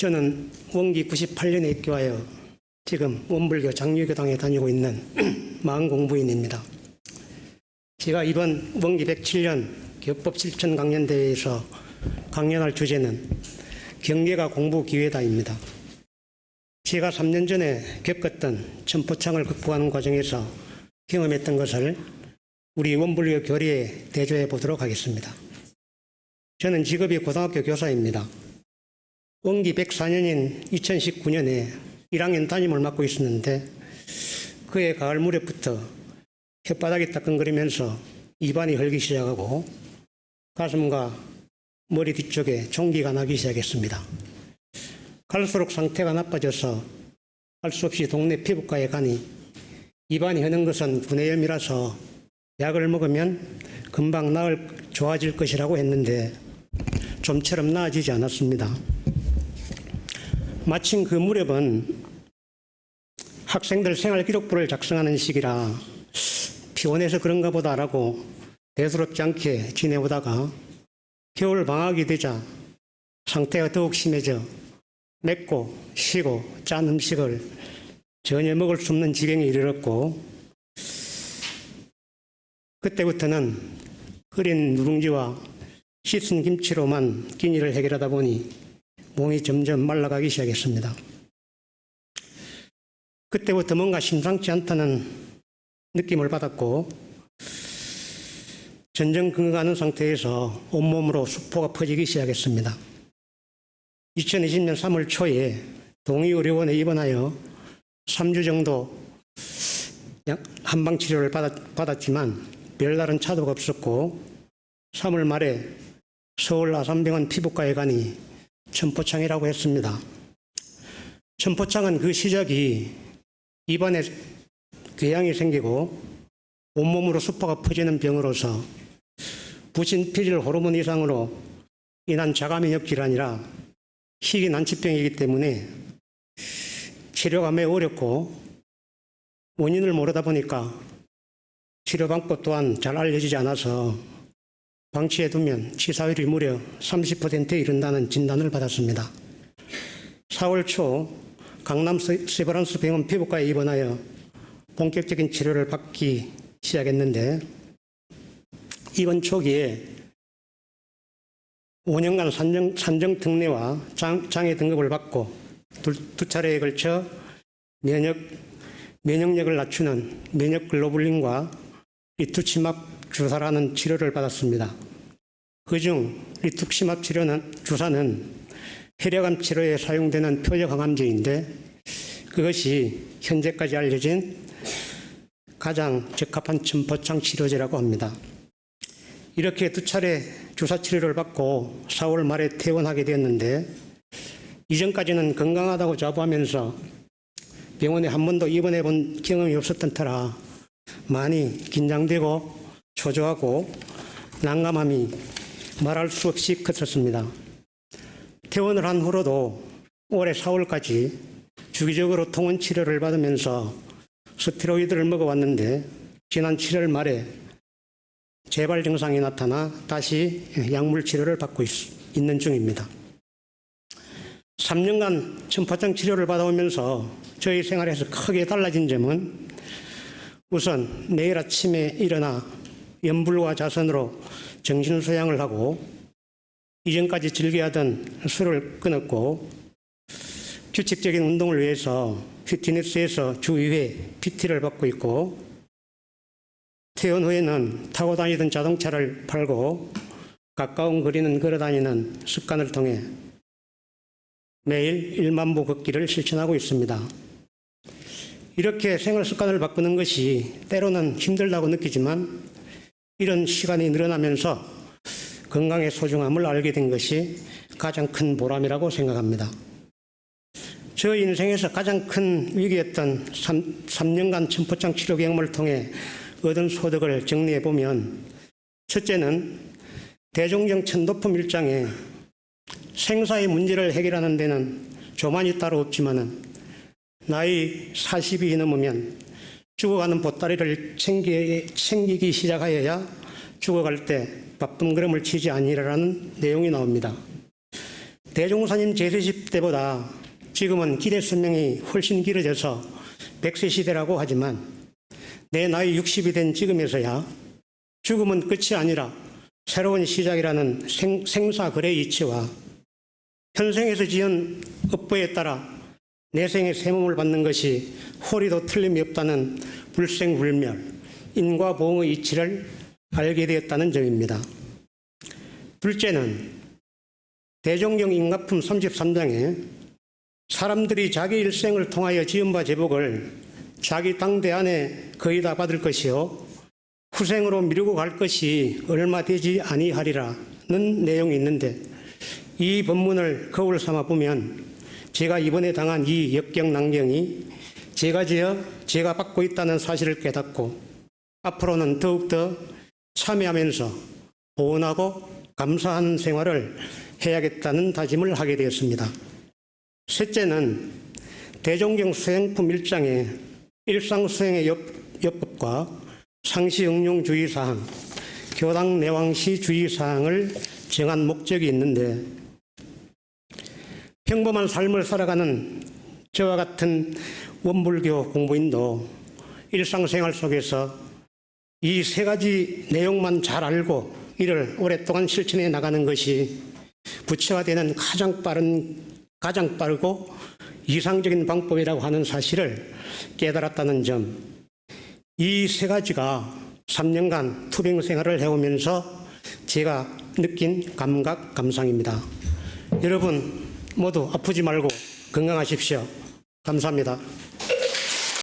저는 원기 98년에 입교하여 지금 원불교 장유교당에 다니고 있는 마음공부인입니다. 제가 이번 원기 107년 교법 실천 강연대회에서 강연할 주제는 경계가 공부 기회다입니다. 제가 3년 전에 겪었던 천포창을 극복하는 과정에서 경험했던 것을 우리 원불교 교리에 대조해 보도록 하겠습니다. 저는 직업이 고등학교 교사입니다. 원기 104년인 2019년에 1학년 담임을 맡고 있었는데 그해 가을 무렵부터 혓바닥이 따끔거리면서 입안이 헐기 시작하고 가슴과 머리 뒤쪽에 종기가 나기 시작했습니다. 갈수록 상태가 나빠져서 할 수 없이 동네 피부과에 가니 입안이 흐는 것은 구내염이라서 약을 먹으면 금방 좋아질 것이라고 했는데 좀처럼 나아지지 않았습니다. 마침 그 무렵은 학생들 생활기록부를 작성하는 시기라 피곤해서 그런가 보다라고 대수롭지 않게 지내오다가 겨울 방학이 되자 상태가 더욱 심해져 맵고 시고 짠 음식을 전혀 먹을 수 없는 지경에 이르렀고 그때부터는 끓인 누룽지와 씻은 김치로만 끼니를 해결하다 보니 몸이 점점 말라가기 시작했습니다. 그때부터 뭔가 심상치 않다는 느낌을 받았고 전전긍긍하는 상태에서 온몸으로 수포가 퍼지기 시작했습니다. 2020년 3월 초에 동의의료원에 입원하여 3주 정도 한방치료를 받았지만 별다른 차도가 없었고 3월 말에 서울 아산병원 피부과에 가니 천포창이라고 했습니다. 천포창은 그 시작이 입안에 궤양이 생기고 온몸으로 수포가 퍼지는 병으로서 부신필 호르몬 이상으로 인한 자가면역 질환이라 희귀 난치병이기 때문에 치료가 매우 어렵고 원인을 모르다 보니까 치료 방법 또한 잘 알려지지 않아서 방치해두면 치사율이 무려 30%에 이른다는 진단을 받았습니다. 4월 초 강남 세브란스 병원 피부과에 입원하여 본격적인 치료를 받기 시작했는데 입원 초기에 5년간 산정 특례와 장애 등급을 받고 두 차례에 걸쳐 면역력을 낮추는 면역글로불린과 리투치맙 주사라는 치료를 받았습니다. 그중 리투치맙 주사는 혈액암 치료에 사용되는 표적 항암제인데 그것이 현재까지 알려진 가장 적합한 천포창 치료제라고 합니다. 이렇게 두 차례 주사 치료를 받고 4월 말에 퇴원하게 되었는데 이전까지는 건강하다고 자부하면서 병원에 한 번도 입원해 본 경험이 없었던 터라 많이 긴장되고 초조하고 난감함이 말할 수 없이 컸었습니다. 퇴원을 한 후로도 올해 4월까지 주기적으로 통원 치료를 받으면서 스테로이드를 먹어왔는데 지난 7월 말에 재발 증상이 나타나 다시 약물 치료를 받고 있는 중입니다. 3년간 천포창 치료를 받아오면서 저희 생활에서 크게 달라진 점은 우선 매일 아침에 일어나 염불과 자선으로 정신수양을 하고 이전까지 즐겨하던 술을 끊었고 규칙적인 운동을 위해서 피트니스에서 주 2회 PT를 받고 있고 퇴원 후에는 타고 다니던 자동차를 팔고 가까운 거리는 걸어다니는 습관을 통해 매일 1만 보 걷기를 실천하고 있습니다. 이렇게 생활 습관을 바꾸는 것이 때로는 힘들다고 느끼지만 이런 시간이 늘어나면서 건강의 소중함을 알게 된 것이 가장 큰 보람이라고 생각합니다. 저 인생에서 가장 큰 위기였던 3년간 천포창 치료 경험을 통해 얻은 소득을 정리해보면 첫째는 대종경 천도품 1장에 생사의 문제를 해결하는 데는 조만이 따로 없지만 나이 40이 넘으면 죽어가는 보따리를 챙기기 시작하여야 죽어갈 때 바쁜 걸음을 치지 아니라라는 내용이 나옵니다. 대종사님 제세시 때보다 지금은 기대 수명이 훨씬 길어져서 100세 시대라고 하지만 내 나이 60이 된 지금에서야 죽음은 끝이 아니라 새로운 시작이라는 생사거래 이치와 현생에서 지은 업보에 따라 내생의 세몸을 받는 것이 호리도 틀림이 없다는 불생불멸, 인과보응의 이치를 알게 되었다는 점입니다. 둘째는 대종경 인가품 33장에 사람들이 자기 일생을 통하여 지은 바 제복을 자기 당대 안에 거의 다 받을 것이요 후생으로 미루고 갈 것이 얼마 되지 아니하리라는 내용이 있는데 이 본문을 거울 삼아 보면 제가 이번에 당한 이 역경난경이 제가 지어 제가 받고 있다는 사실을 깨닫고 앞으로는 더욱더 참여하면서 보온하고 감사하는 생활을 해야겠다는 다짐을 하게 되었습니다. 셋째는 대종경 수행품 1장에 일상수행의 여법과 상시 응용 주의사항, 교당 내왕시 주의사항을 정한 목적이 있는데 평범한 삶을 살아가는 저와 같은 원불교 공부인도 일상생활 속에서 이 세 가지 내용만 잘 알고 이를 오랫동안 실천해 나가는 것이 부처화되는 가장 빠르고 이상적인 방법이라고 하는 사실을 깨달았다는 점, 이 세 가지가 3년간 투병 생활을 해오면서 제가 느낀 감각, 감상입니다. 여러분 모두 아프지 말고 건강하십시오. 감사합니다.